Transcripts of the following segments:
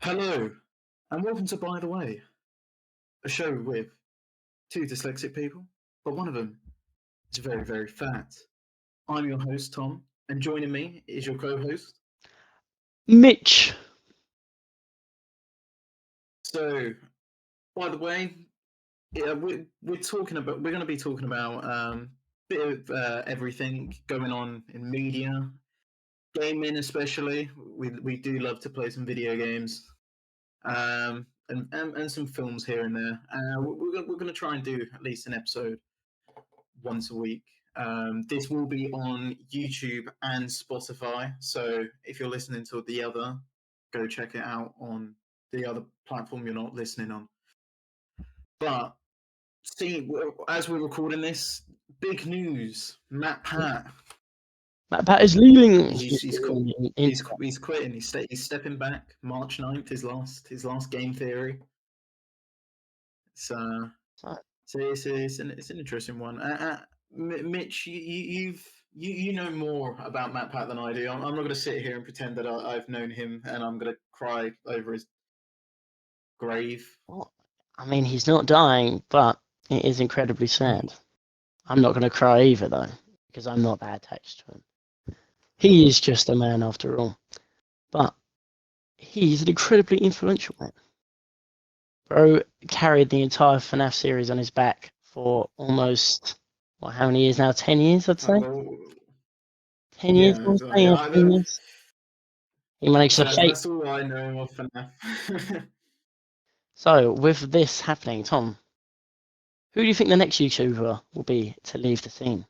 Hello, and welcome to By the Way, a show with two dyslexic people, but one of them is very, very fat. I'm your host, Tom, and joining me is your co host. Mitch. So, by the way, yeah, we're going to be talking about bit of everything going on in media, gaming especially. We do love to play some video games, and some films here and there. We're going to try and do at least an episode once a week. This will be on YouTube and Spotify. So if you're listening to the other, go check it out on the other platform you're not listening on. But see, as we're recording this, big news: MatPat. MatPat is leaving. He's quitting. He's stepping back. March 9th, his last game theory. So it's an interesting one. Mitch, you know more about MatPat than I do. I'm not going to sit here and pretend that I've known him and I'm going to cry over his grave. Well, I mean, he's not dying, but it is incredibly sad. I'm not going to cry either, though, because I'm not that attached to him. He is just a man after all. But he's an incredibly influential man. Bro carried the entire FNAF series on his back for almost, how many years now? 10 years, I'd say? 10 years, Yeah, I'd say, yeah, 10 years. He managed to shape. that's all I know of FNAF. So, with this happening, Tom, who do you think the next YouTuber will be to leave the scene?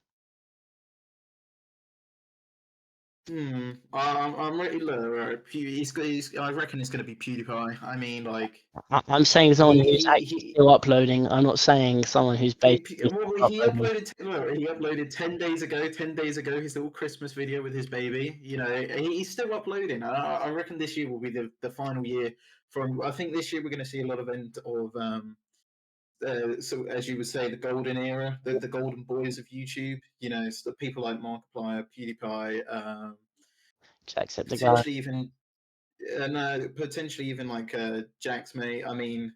I'm ready. Look, I reckon it's going to be PewDiePie. I mean, like, I'm saying someone who's actually he still uploading. I'm not saying someone who's basically he uploading. uploaded 10 days ago. 10 days ago, his little Christmas video with his baby. You know, he's still uploading. I reckon this year will be the final year. I think this year we're going to see a lot of end of so as you would say, the golden era, the golden boys of YouTube. You know, so people like Markiplier, PewDiePie, Jacksepticeye. potentially even no, potentially even like Jack's mate. I mean,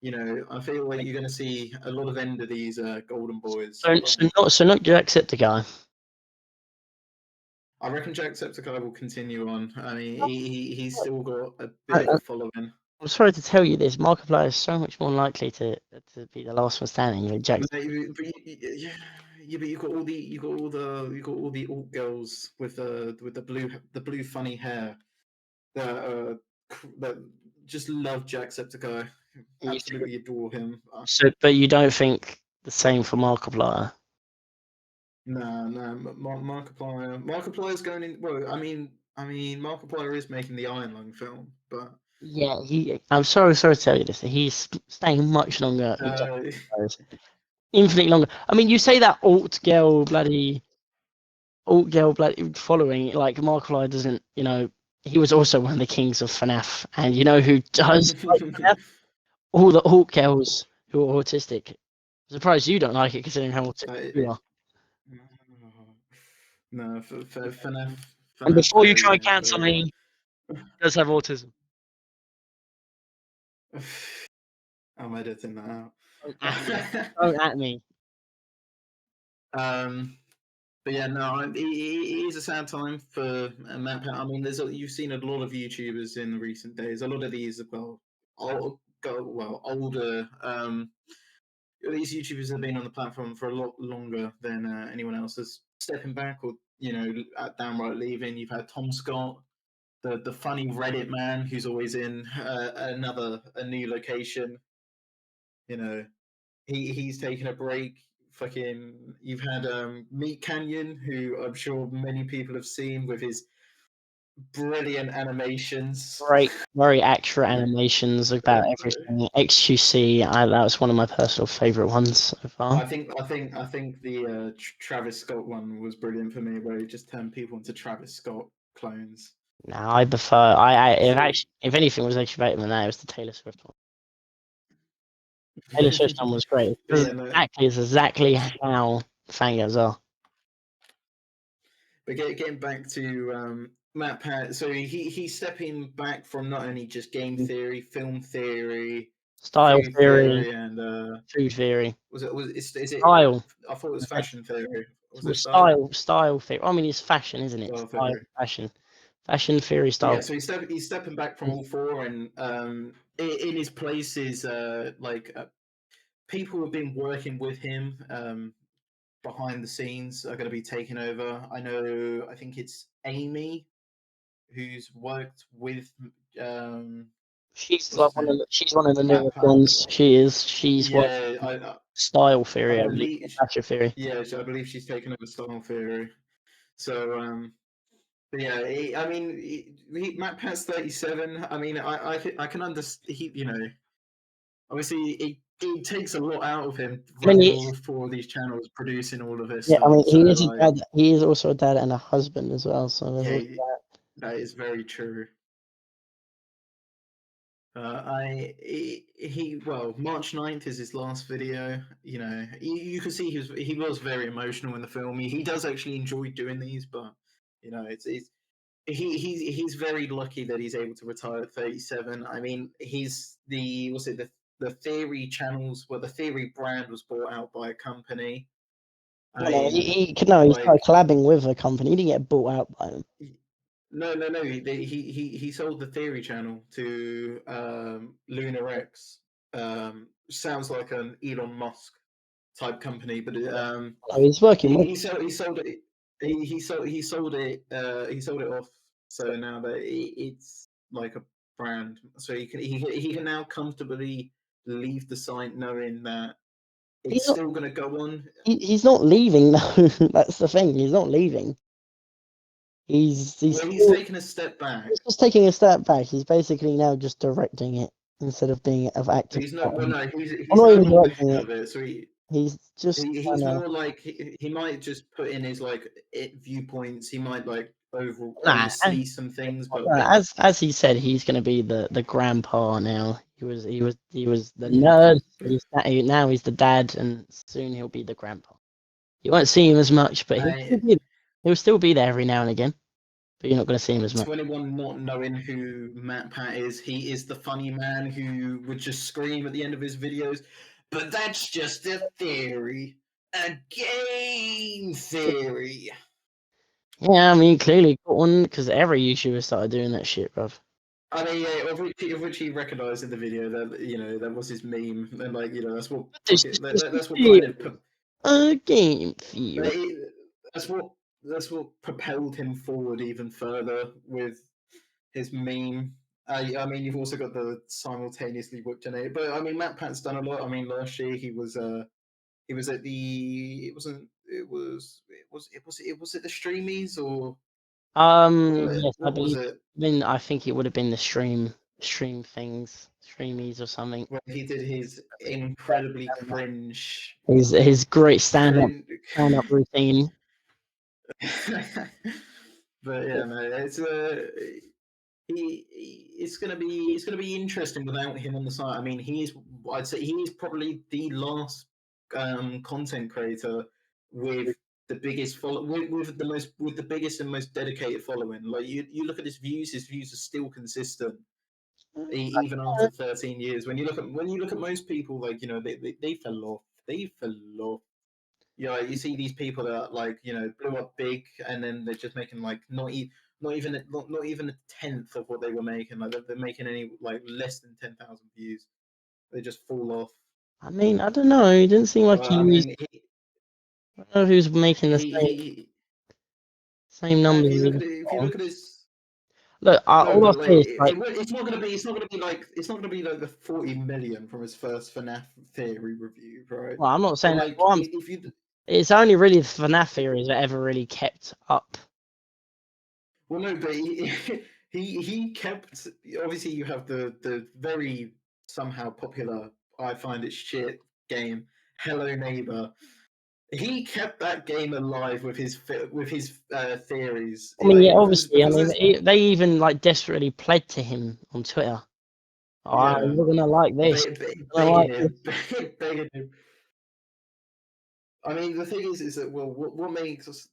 you know, I feel like you're going to see a lot of end of these golden boys. So not Jacksepticeye. I reckon Jacksepticeye will continue on. I mean, he's still got a bit I, of a following. I'm sorry to tell you this. Markiplier is so much more likely to be the last one standing than Jack. But yeah, but you got all the alt girls with the blue funny hair that that just love Jacksepticeye, absolutely adore him. But you don't think the same for Markiplier? No, Markiplier's going in. Well, I mean, Markiplier is making the Iron Lung film, but Yeah, I'm sorry to tell you this. He's staying much longer. uh, Infinitely longer. I mean, you say that alt girl bloody following, like Markiplier doesn't, he was also one of the kings of FNAF, and you know who does like FNAF? All the alt girls who are autistic. I'm surprised you don't like it, considering how autistic you are. no, for And before you try and yeah, cancel me, he does have autism. I'm editing that out. Don't at me. But yeah, no, it is a sad time for MatPat. I mean, you've seen a lot of YouTubers in recent days. A lot of these, older. These YouTubers have been on the platform for a lot longer than anyone else. Is stepping back or downright leaving. You've had Tom Scott, the funny Reddit man who's always in a new location. You know, he's taken a break. Fucking, you've had Meat Canyon, who I'm sure many people have seen with his brilliant animations. Very accurate animations about everything. XQC, that was one of my personal favourite ones so far. I think the Travis Scott one was brilliant for me, where he just turned people into Travis Scott clones. No, I prefer. If anything was actually better than that, it was the Taylor Swift one. Taylor Swift one was great. It's exactly how fangirls are. But getting back to MatPat. So he's stepping back from not only just game theory, film theory, Style food theory, theory, and food theory, is it? style. I thought it was Like, fashion theory. Was well, it style? style theory. I mean, it's fashion, isn't it? Style Style, theory. fashion theory, But yeah, style. so he's stepping back from all four, and in his place is people who have been working with him behind the scenes are going to be taking over. I think it's Amy who's worked with um, She's what's like his name, she's one of the newest MatPat. ones. She is. She's what Yeah, style I theory, I believe, believe. fashion theory. Yeah, so I believe she's taken over style theory. So but yeah, I mean, MatPat's 37. I mean, I can understand. Obviously, it takes a lot out of him I mean, running all four of these channels, producing all of this yeah, I mean, stuff. So he is a like, dad. He is also a dad and a husband as well. So there's yeah, also that. that is very true. Well, March 9th is his last video. You can see he was very emotional in the film. He does actually enjoy doing these, but it's he's very lucky that he's able to retire at 37. I mean, he's the Theory channels, well, the Theory brand was bought out by a company. I You know, mean, he started like, collabing with a company. He didn't get bought out by them. no. He sold the Theory channel to Lunar X. Sounds like an Elon Musk type company, but No, he's working with. he sold it. He sold it off. So now that it's like a brand, so he can now comfortably leave the site knowing that He's it's not. still going to go on. He's not leaving though. That's the thing. He's not leaving. He's Well, he's still. taken a step He's back. just taking a step back. He's basically now just directing it instead of being of active. He's no well, no, I'm he's not no even longer directing head it. of it. So He's just he's trying to. more like he might just put in his like viewpoints. He might like Nah, oversee some things, but as he said, he's going to be the grandpa now. He was the nerd. Now he's the dad, and soon he'll be the grandpa. You won't see him as much, but I he'll still be there every now and again. But you're not going to see him as much. to anyone not knowing who MatPat is, he is the funny man who would just scream at the end of his videos, but that's just a theory, a game theory. Yeah, I mean, clearly got one because every YouTuber started doing that shit, bruv. I mean, yeah, of which he recognised in the video that that was his meme, and like that's what It's fucking just that's what kind a of game theory. that's what propelled him forward even further with his meme. I mean, you've also got the simultaneously whipped in it, but I mean, MatPat's done a lot. I mean, last year he was at the it was it the Streamies or Yes, I what was believe. it Then I think it would have been the stream things, streamies or something. where he did his incredibly cringe His great cringe. stand up routine. But yeah, no, it's gonna be interesting without him on the site. I mean, I'd say he is probably the last content creator with the biggest follow with the biggest and most dedicated following. Like you look at his views are still consistent even after 13 years. When you look at most people, like they fell off. They fell off. You see these people that like blew up big, and then they're just making like not even a tenth of what they were making. Like they're making any like less than 10,000 views. They just fall off. I mean, I don't know. It didn't seem like I he was. mean, I don't know if he was making the he same no. numbers as he was If you before. look at his Look, no, all I'll but like say is like, it's not gonna be like the 40 million from his first FNAF theory review, right? well, I'm not But saying that. like Well, if you it's only really the FNAF theories that ever really kept up. Well, no, but he kept. Obviously, you have the very somehow popular. I find it shit game. Hello Neighbor. He kept that game alive with his theories. I mean, yeah, Like obviously. I because mean, there's they even like desperately pled to him on Twitter. Oh, yeah, you're gonna like this. You're gonna like begging this. him, begging him. I mean, the thing is that well, what makes us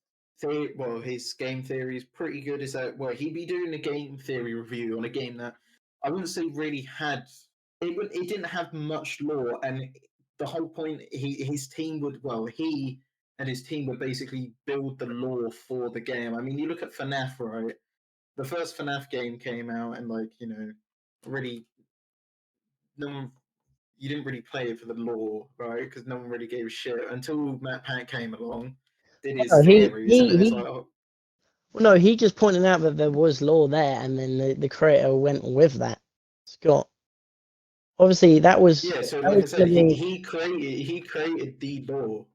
his game theory is pretty good. Is that he'd be doing a game theory review on a game that I wouldn't say really had it didn't have much lore, and the whole point his team would he and his team would basically build the lore for the game. I mean, you look at FNAF, right? The first FNAF game came out, and really no one you didn't really play it for the lore, right? Because no one really gave a shit until MatPat came along, did his No, theories, and it was like, oh, well, no, he just pointed out that there was lore there, and then the creator went with that. Scott, obviously, yeah. So that like was I said, giving. he created the lore.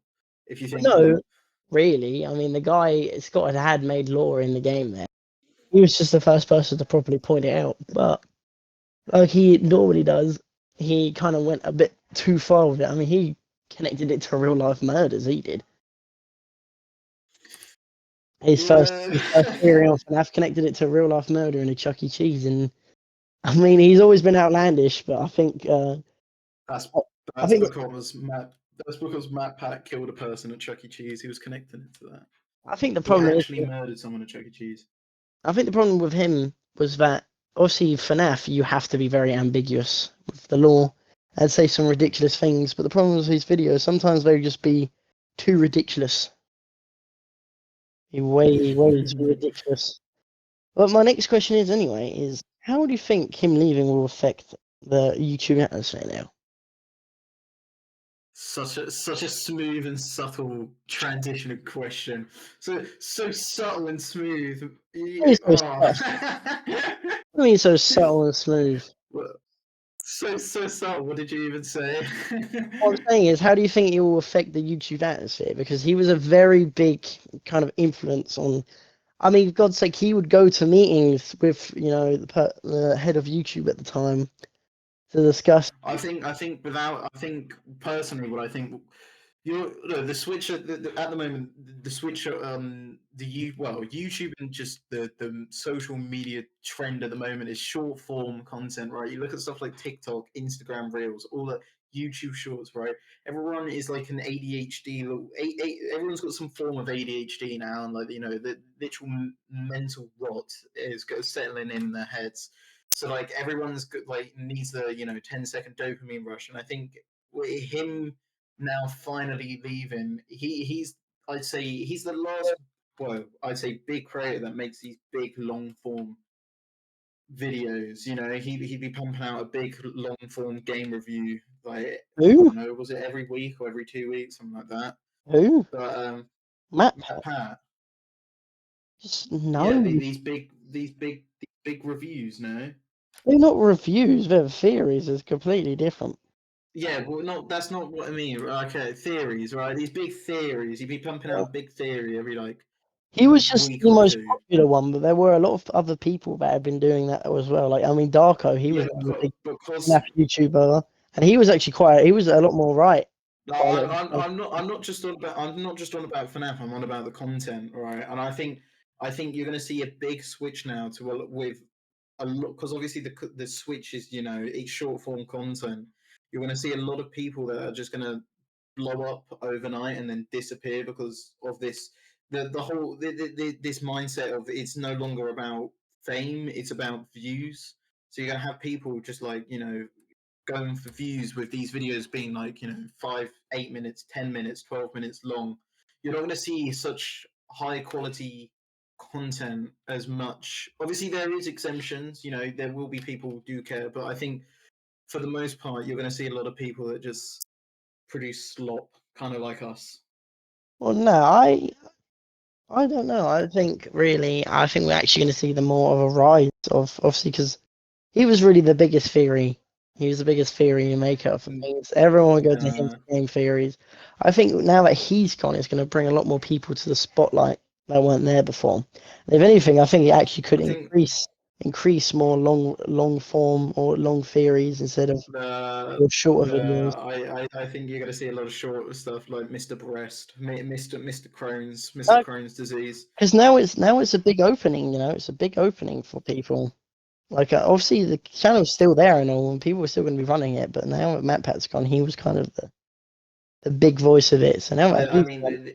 If you think about No, it, really. I mean, the guy Scott had made lore in the game there. He was just the first person to properly point it out, but like he normally does, he kind of went a bit too far with it. I mean, he connected it to real life murders. He did. His first theory on FNAF connected it to real life murder in a Chuck E. Cheese, and I mean, he's always been outlandish, but that's I that's think because Matt. That's because MatPat killed a person at Chuck E. Cheese. He was connecting it to that. I think the He problem is actually murdered someone at Chuck E. Cheese. I think the problem with him was that obviously FNAF you have to be very ambiguous with the law and say some ridiculous things, but the problem with his videos sometimes they just be too ridiculous. Way too ridiculous. But my next question is anyway, is how do you think him leaving will affect the YouTube atmosphere now? Such a smooth and subtle transition of question. So subtle and smooth. He's so Oh. subtle. I mean, so subtle and smooth. So subtle. What did you even say? What I'm saying is, how do you think it will affect the YouTube atmosphere? Because he was a very big kind of influence on. I mean, for God's sake, he would go to meetings with the head of YouTube at the time to discuss. I think personally, what I think the switch at the moment, the switch YouTube and just the social media trend at the moment is short form content, right? You look at stuff like TikTok, Instagram Reels, all the YouTube Shorts, right? Everyone is like an ADHD. Everyone's got some form of ADHD now, and the literal mental rot is settling in their heads. So like everyone's needs the 10-second dopamine rush, and I think him now finally leaving, he's I'd say he's the last I'd say big creator that makes these big long form videos. He'd be pumping out a big long form game review like I Who? don't know, was it every week or every 2 weeks, something like that. Who? But MatPat. Pat, Just yeah, no. these big reviews, no. They're not reviews. They're theories. It's completely different. Yeah, well, that's not what I mean. Okay, theories, right? These big theories. You'd be pumping out a big theory every He was just week the or most two. popular one, but there were a lot of other people that have been doing that as well. Like, I mean, Darko, he was Yeah, a big because FNAF YouTuber, and he was actually he was a lot more right. no, Quite a lot of the time. I'm not just on about FNAF. I'm on about the content, right? And I think you're going to see a big switch now to with a lot because obviously the switch is it's short form content. You're going to see a lot of people that are just going to blow up overnight and then disappear because of this the whole this mindset of it's no longer about fame, it's about views. So you're gonna have people just going for views with these videos being 5, 8 minutes, 10 minutes, 12 minutes long. You're not going to see such high quality content as much. Obviously there is exemptions, there will be people who do care, but I think for the most part you're going to see a lot of people that just produce slop, kind of like us. Well, no, I don't know. I think we're actually going to see the more of a rise of obviously because he was really the biggest theory. He was the biggest theory maker for things. Everyone would go to him Uh, for game theories. I think now that he's gone, it's going to bring a lot more people to the spotlight that weren't there before. And if anything, I think it actually could I think increase more long form or long theories instead of shorter videos. I think you're going to see a lot of short stuff like Mr. Breast, Mr. No, Crohn's disease. because now it's a big opening. It's a big opening for people. Like obviously the channel's still there and all, and people are still going to be running it. But now that MatPat's gone, he was kind of the big voice of it. So now that I he's mean, gone,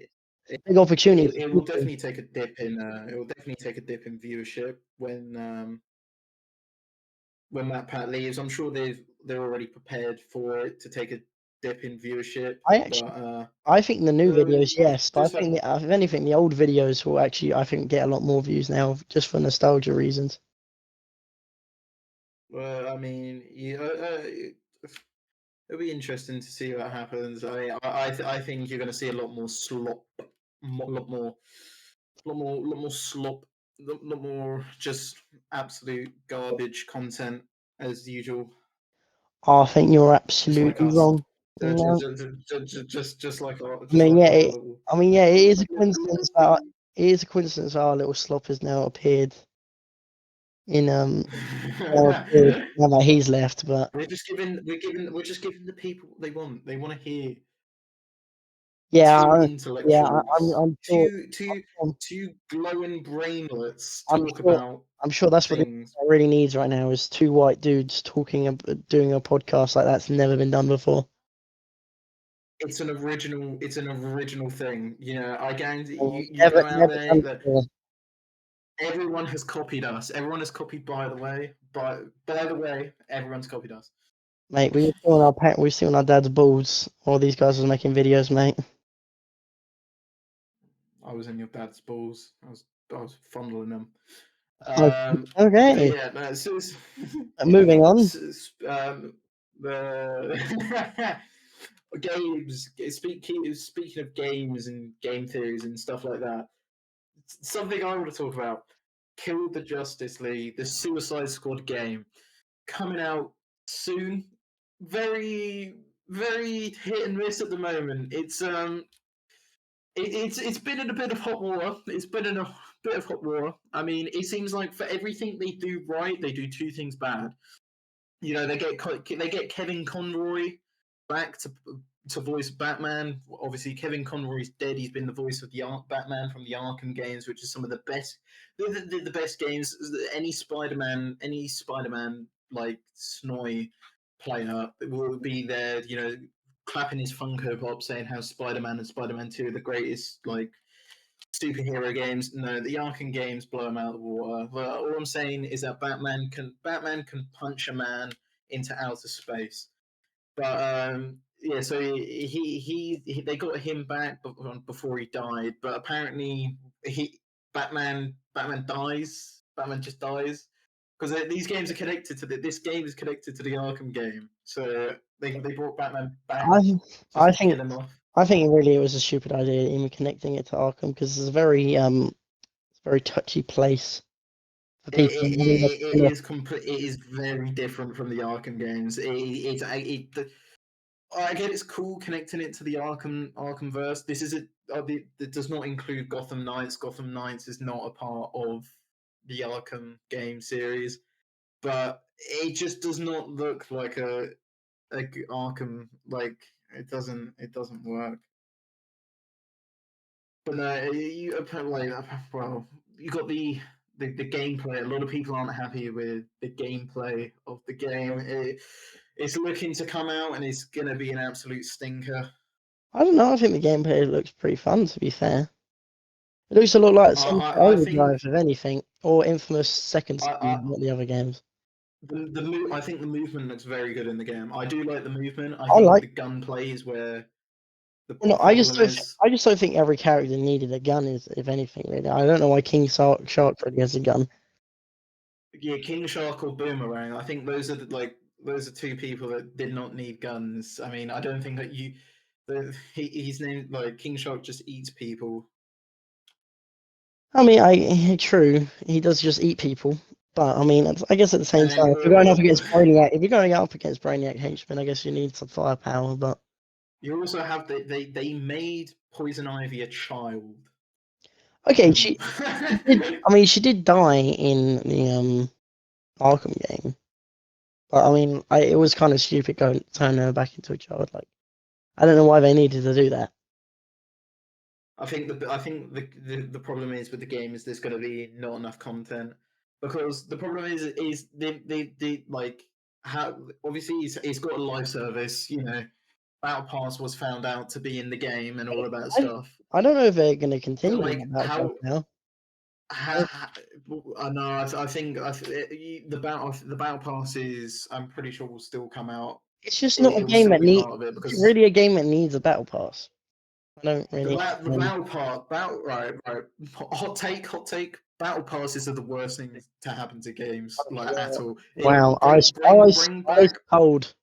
big opportunity it, for it will people. definitely take a dip in it will definitely take a dip in viewership when MatPat leaves. I'm sure they're already prepared for it to take a dip in viewership, I but actually, I think the new uh, videos, yes, but I just like think if anything, the old videos will actually, I think, get a lot more views now, just for nostalgia reasons. I mean, it'll be interesting to see what happens. I mean, I think you're going to see a lot more slop, a lot more slop, lot more just absolute garbage content as usual, I think you're just like absolutely us. wrong. No, Just like I just mean, like yeah, our little. I mean, yeah, it is a coincidence that our little slop has now appeared in now that he's left. But we're just giving the people what they want. They want to hear yeah, two yeah, intellectuals, I'm sure, I'm, two glowing brainlets I'm talk sure, about I'm sure that's what it things. really needs right now is two white dudes talking, doing a podcast like that's never been done before. It's an original thing. You know, I guarantee you Never, go out never there done that before, everyone has copied us. Everyone has copied by the way, everyone's copied us. mate. We were still on our dad's balls while these guys was making videos, mate. I was in your dad's balls. I was fondling them. Oh, But okay, yeah, no, moving on. the speaking of games and game theories and stuff like that, something I want to talk about: Kill the Justice League, the Suicide Squad game, coming out soon. Very, very hit and miss at the moment. It's been in a bit of hot water. It's been in a bit of hot water. I mean, it seems like for everything they do right, they do two things bad. You know, they get Kevin Conroy back to voice Batman. Obviously, Kevin Conroy's dead. He's been the voice of the Batman from the Arkham games, which is some of the best, the best games. Any Spider-Man like Snowy player will be there. You know, clapping his Funko Pop, saying how Spider-Man and Spider-Man Two are the greatest like superhero games. No, the Arkham games blow him out of the water. But all I'm saying is that Batman can punch a man into outer space. But yeah, so they got him back before he died. But apparently he Batman dies. Batman just dies because these games are connected to this game is connected to the Arkham game. So they brought Batman back I just I to kill think him off. I think really it was a stupid idea in connecting it to Arkham because it's a very touchy place for people. It is very different from the Arkham games. I get it's cool connecting it to the Arkham verse. This is it does not include Gotham Knights. Gotham Knights is not a part of the Arkham game series, but it just does not look like a Arkham. Like it doesn't work. But no, you like well, you got the gameplay. A lot of people aren't happy with the gameplay of the game. It's looking to come out, and it's gonna be an absolute stinker. I don't know. I think the gameplay looks pretty fun. To be fair, it looks a lot like Sunset I think Overdrive, if anything, or Infamous Second I Son, not the other games. I think the movement looks very good in the game. I do like the movement. I I think like. the gunplay is where the Well, no, problem is. I just don't think every character needed a gun. Is if anything, really. I don't know why Shark really has a gun. Yeah, King Shark or Boomerang. I think those are two people that did not need guns. I mean, I don't think that he's named like King Shark just eats people, I mean, true. He does just eat people, but I mean, I guess at the same and then time, if you're going up against Brainiac, henchmen, I guess you need some firepower. But you also have they made Poison Ivy a child. okay, Um, she did. I mean, she did die in the Arkham game, but I mean, it was kind of stupid going turning her back into a child. Like, I don't know why they needed to do that. I think the problem is with the game is there's going to be not enough content because the problem is they like how obviously it's got a live service, you know, Battle Pass was found out to be in the game and all of that I, stuff. I don't know if they're going to continue with the Like Battle Pass now. I know. I think the battle passes. I'm pretty sure will still come out. It's just not a It will game still that be needs. part of it Is it because really a game that needs a Battle Pass? I don't really. the battle part. Right. Hot take. Battle passes are the worst things to happen to games, like at all. Wow, Bring ice back cold.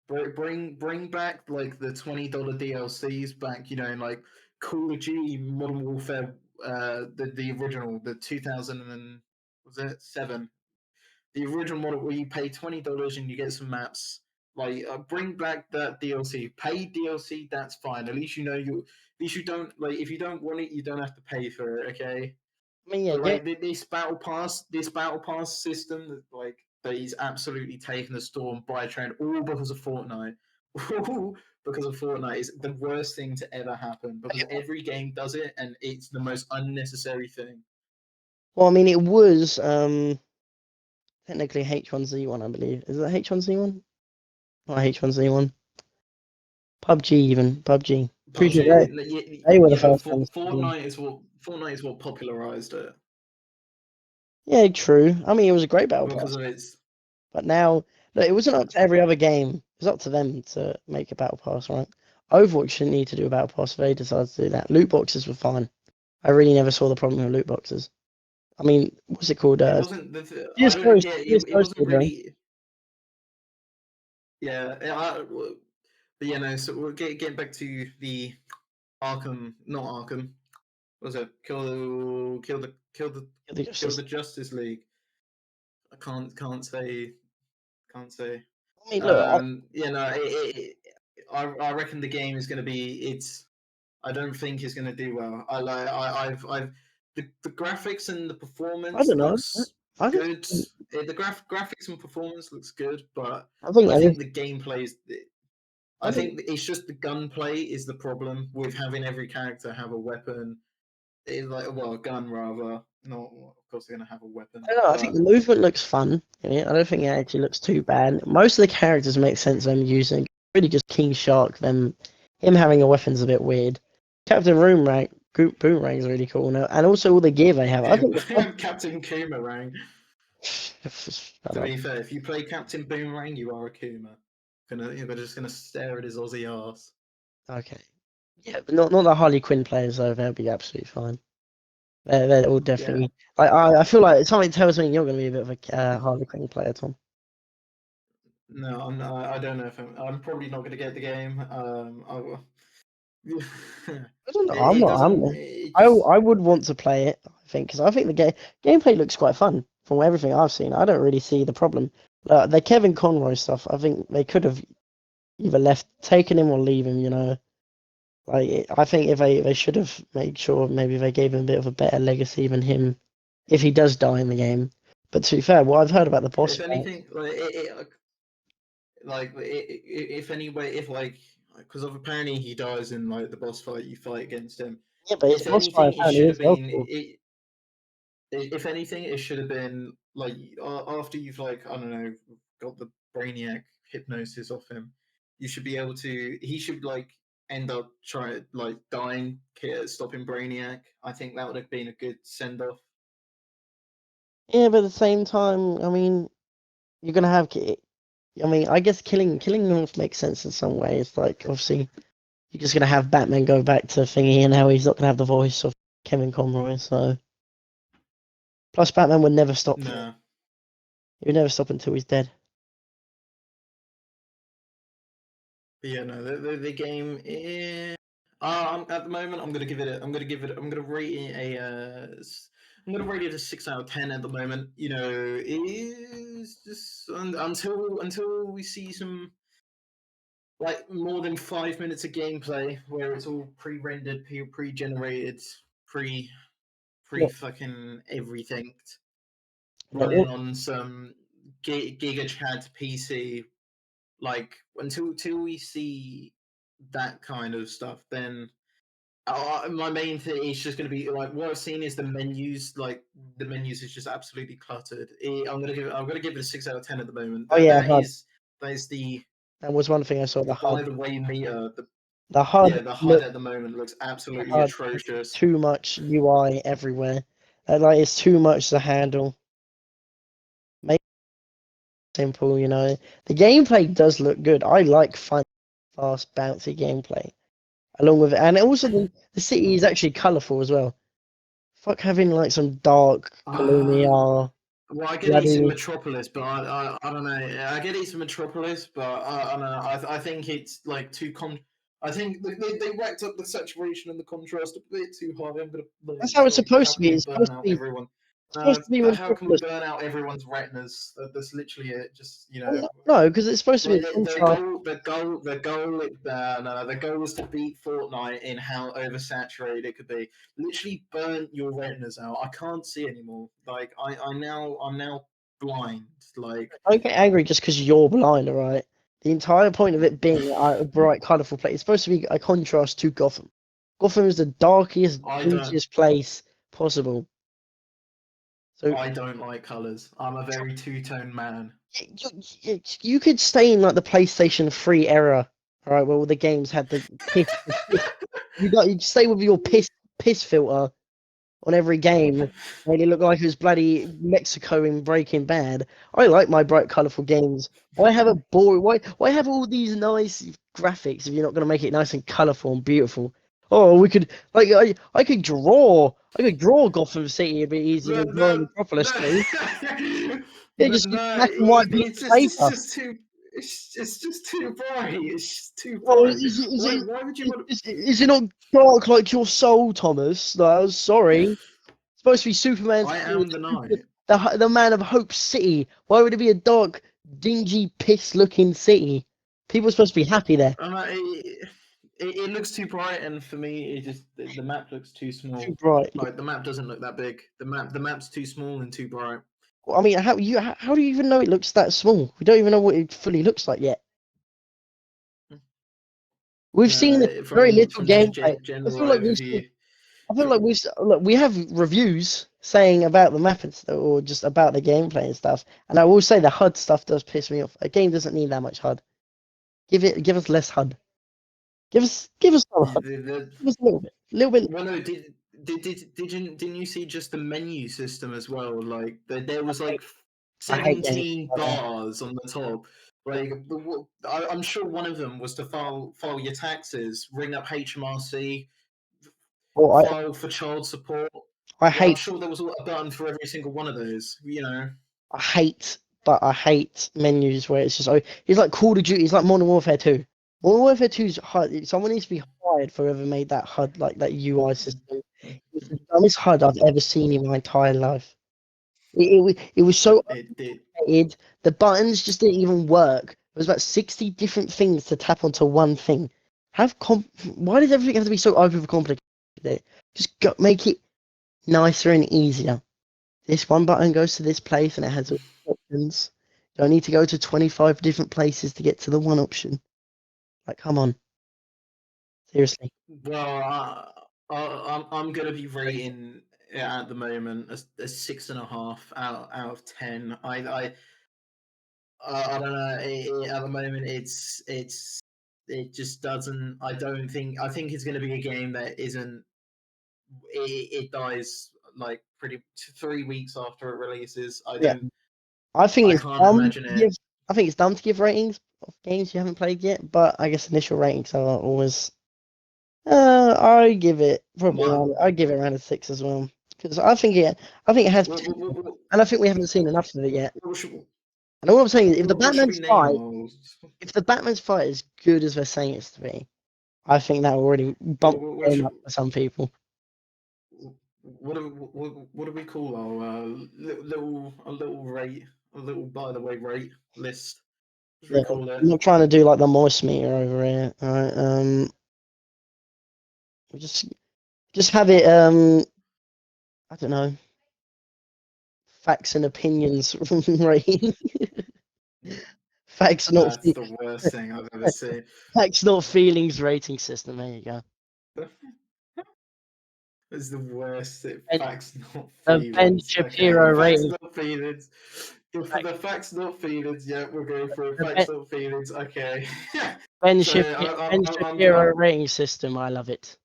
bring back like the $20 DLCs back. You know, in like Call of Duty Modern Warfare, the original, the 2000 and was it 7, the original model where you pay $20 and you get some maps. Like bring back that DLC. Pay DLC, that's fine. At least you know you. At least you don't like if you don't want it, you don't have to pay for it. Okay. I mean, yeah, But like this battle pass system, like that is absolutely taking the storm by trend, all because of Fortnite. All because of Fortnite is the worst thing to ever happen because every game does it and it's the most unnecessary thing. well, I mean, it was technically H1Z1, I believe. Is it H1Z1? Not H1Z1. PUBG even. PUBG. Pretty sure PUBG, they were the yeah, but first ones to do. Fortnite is what popularized it Yeah, true. I mean, it was a great battle because pass, of its. but now look, it wasn't up to every other game. It was up to them to make a battle pass, right? Overwatch didn't need to do a battle pass, so they decided to do that. Loot boxes were fine. I really never saw the problem with loot boxes. I mean, what's it called? It wasn't. I don't. CS:GO, Yeah, it CS:GO wasn't still doing. really. Yeah, but yeah, no. So we're getting back to the Arkham, not Arkham. What was it? The Kill Justice. the Justice League. I can't say. I mean, look, Yeah, no. I reckon the game is going to be. I don't think it's going to do well. I've the graphics and the I performance don't know. looks I think good. The graphics and performance looks good, but I think I I think think the gameplay is. I I think think it's just the gunplay is the problem with having every character have a weapon. It's like well, a gun rather. Not of course they're going to have a weapon, I don't know. I think but the movement looks fun. Yeah, I don't think it actually looks too bad. Most of the characters make sense them using. Really, just King Shark. Him having a weapon's a bit weird. Captain Boomerang is really cool now, and also all the gear they have. I think Captain Boomerang. Shut To up. be fair, if you play Captain Boomerang, you are a Kuma. You're just gonna stare at his Aussie ass. Okay. Yeah, but not the Harley Quinn players though. They'll be absolutely fine. They're all Yeah. definitely. I feel like something tells me you're going to be a bit of a Harley Quinn player, Tom. No, I'm not, I don't know if I'm probably not gonna get the game. I don't know. I'm it not. doesn't. It just I would want to play it. I think because I think the gameplay looks quite fun from everything I've seen. I don't really see the problem. The Kevin Conroy stuff. I think they could have either taken him or leave him. You know, I think if they should have made sure maybe they gave him a bit of a better legacy than him if he does die in the game. But to be fair, what I've heard about the boss if fights, anything, if anyway, if like because of apparently he dies in like the boss fight, you fight against him. yeah, but his If boss fight anything, it apparently should is have well been cool. if anything, it should have been like after you've like I don't know got the brainiac hypnosis off him, you should be able to. He should like end up trying like dying, stopping Brainiac. I think that would have been a good send off. Yeah, but at the same time, I mean, you're gonna have. I mean, I guess killing him makes sense in some ways. Like, obviously, you're just gonna have Batman go back to thingy, and how he's not gonna have the voice of Kevin Conroy. So, plus Batman would never stop. No, He would never stop until he's dead. but yeah, no, the game. At the moment, I'm gonna give it. I'm gonna rate it I'm gonna rate it a 6 out of 10 at the moment. You know, it is just until we see some like more than 5 minutes of gameplay where it's all pre-rendered, pre-generated, pre pre Look, fucking everything look, running on some Giga Chad PC. Like until we see that kind of stuff, then my main thing is just going to be like what I've seen is the menus. Like the menus is just absolutely cluttered. I'm gonna give it a 6 out of 10 at the moment. oh yeah, That is the That was one thing I saw. The by the way meter, The HUD the HUD look at the moment looks the absolutely HUD has atrocious. too much UI everywhere. Like it's too much to handle. Make it simple, you know. The gameplay does look good. I like fun, fast, bouncy gameplay. Along with it, and also the city is actually colourful as well. Fuck having like some dark, gloomy, Well, I get it's in bloody. Metropolis, but I don't know. I get it's in Metropolis, but I don't know. I think it's like too I think they racked up the saturation and the contrast a bit too high. I'm gonna That's like, how it's sorry. supposed How to can be. we It's burn supposed to out be. It's everyone? supposed to be How can we Metropolis. burn out everyone's retinas? That's literally it. Just No, because it's supposed to be a the contrast. the goal was to beat Fortnite in how oversaturated it could be. Literally burn your retinas out. I can't see anymore. Like I'm now blind. Like Don't get angry just because you're blind, alright? The entire point of it being a bright, colourful place is supposed to be a contrast to Gotham. Gotham is the darkest, I don't dingiest place possible. So I don't like colors. I'm a very two-tone man. you could stay in like the PlayStation 3 era, alright, where all the games had the piss. You stay with your piss filter on every game. Made it look like it was bloody Mexico in Breaking Bad. I like my bright, colourful games. Why have a boring? Why have all these nice graphics if you're not going to make it nice and colourful and beautiful? Oh, we could like I could draw. I could draw Gotham City a bit easier No, than drawing no, Metropolis too. no, Yeah, just use no. black and white piece of It's paper. just too. It's just too bright. It's just too Oh, bright. Why would you want is it not dark like your soul, Thomas? No, sorry. Supposed to be Superman's I am the night. the man of Hope City. Why would it be a dark, dingy, piss-looking city? People are supposed to be happy there. It looks too bright, and for me, it just the map looks too Too small. bright. Like the map doesn't look that big. The map's too small and too bright. I mean, how do you even know it looks that small? We don't even know what it fully looks like yet. We've seen very little From just gameplay. general overview. I feel like look, we have reviews saying about the map and stuff, or just about the gameplay and stuff. And I will say the HUD stuff does piss me off. A game doesn't need that much HUD. Give us less HUD. Give us some HUD. The Give us a little bit. Well, no, didn't you see just the menu system as well? Like there was like I hate games 17 like that. bars on the top. Like I'm sure one of them was to file your taxes, ring up HMRC, Or file for child support. I Well, I'm hate sure there was a button for every single one of those. I hate I hate menus where it's just it's like Call of Duty. It's like Modern Warfare 2. Modern Warfare 2's HUD. Someone needs to be hired for whoever made that HUD, like that UI system. It's the dumbest HUD I've ever seen in my entire life. It was so It did. complicated. The buttons just didn't even work. There was about 60 different things to tap onto one thing. Why does everything have to be so overcomplicated? Just make it nicer and easier. This one button goes to this place and it has all the options. You don't need to go to 25 different places to get to the one option. Like, come on. Seriously. Well, I'm gonna be rating it at the moment a 6.5 out of 10. I don't know. At the moment, it just doesn't. I don't think. I think it's going to be a game that isn't. It dies like pretty 3 weeks after it releases. I Yeah. don't. I think I it's can't dumb imagine to it. give I think it's dumb to give ratings of games you haven't played yet, but I guess initial ratings are always I give it probably What? around I give it around a 6 as well. Because I think it has What? potential. And I think we haven't seen enough of it yet. What should, And all I'm saying is what should we name our? if the Batman's fight is good as they're saying it's to be, I think that will already bump the What game should? up for some people. What do we call our little rate, a little by the way rate list? Should we Yeah, call it? I'm not trying to do like the moist meter over here. All right, just have it. I don't know, facts and opinions rating. Facts not That's the worst thing I've ever seen. facts not feelings rating system. There you go. It's the worst. And Facts, not the Ben feelings. Okay, Shapiro facts, rating. not feelings. For the facts, not feelings. Yeah, we're going for The facts, not feelings. Okay. Ben, So Ben Shapiro rating system, I love it.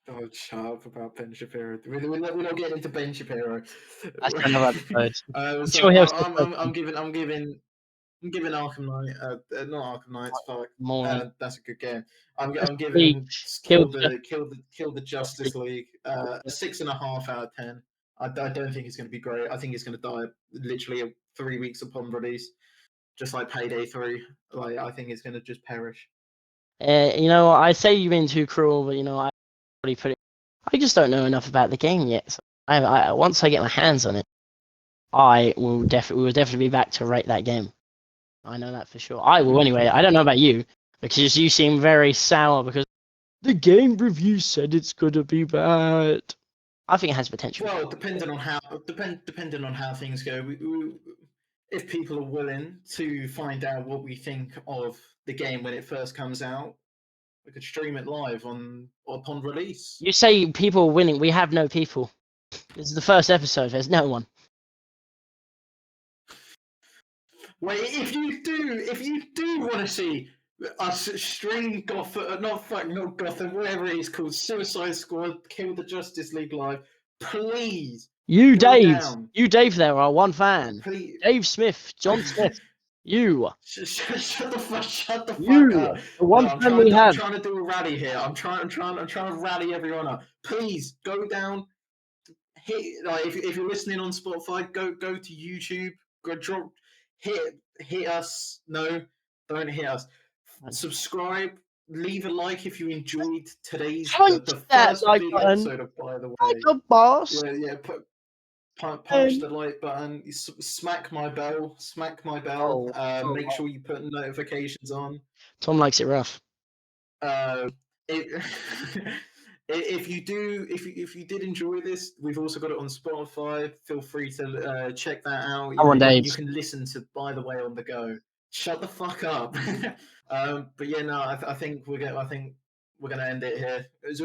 Oh, shut up about Ben Shapiro. We're not getting into Ben Shapiro. That's another episode. I'm So sure he'll I'm giving Arkham Knight, not Arkham Knights. Fuck, more. that's a good game. I'm Justice League giving killed Kill the Justice League a 6.5 out of 10. I don't think it's going to be great. I think it's going to die literally 3 weeks upon release, just like Payday 3. Like I think it's going to just perish. You know, I say you've been too cruel, but you know, I already put it. I just don't know enough about the game yet. So once I get my hands on it, I will definitely be back to rate that game. I know that for sure. I will anyway. I don't know about you because you seem very sour because the game review said it's gonna be bad. I think it has potential. Well, depending on how things go, if people are willing to find out what we think of the game when it first comes out, we could stream it live upon release. You say people are winning. We have no people. This is the first episode. There's no one. Wait, if you do want to see us stream Gotham, not Gotham, whatever it is called, Suicide Squad, Kill the Justice League live, please. You, Go Dave. down. You, Dave. There are one fan. Please. Dave Smith. John Smith. You. Shut the fuck You. up. The No, one fan we I'm have. trying to do a rally here. I'm trying to rally everyone up. Please go down. Hit like if you're listening on Spotify, go to YouTube. Go drop hit us. No, don't hit us. Subscribe. Leave a like if you enjoyed today's Punch the that first like big button. episode. By the Like way, a boss. yeah. Punch the like button. Smack my bell. Smack my bell. Make sure you put notifications on. Tom likes it rough. It, if you did enjoy this, we've also got it on Spotify. Feel free to check that out. I want Dave. You can listen to By the Way on the go. Shut the fuck up. But yeah, no, I think we're gonna end it here. It was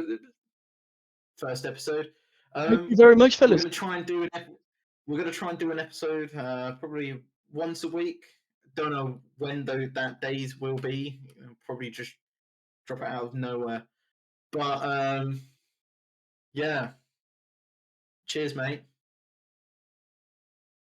first episode. Thank you very much, We're fellas. gonna try and do an episode probably once a week. Don't know when that days will be. Probably just drop it out of nowhere. But yeah. Cheers, mate.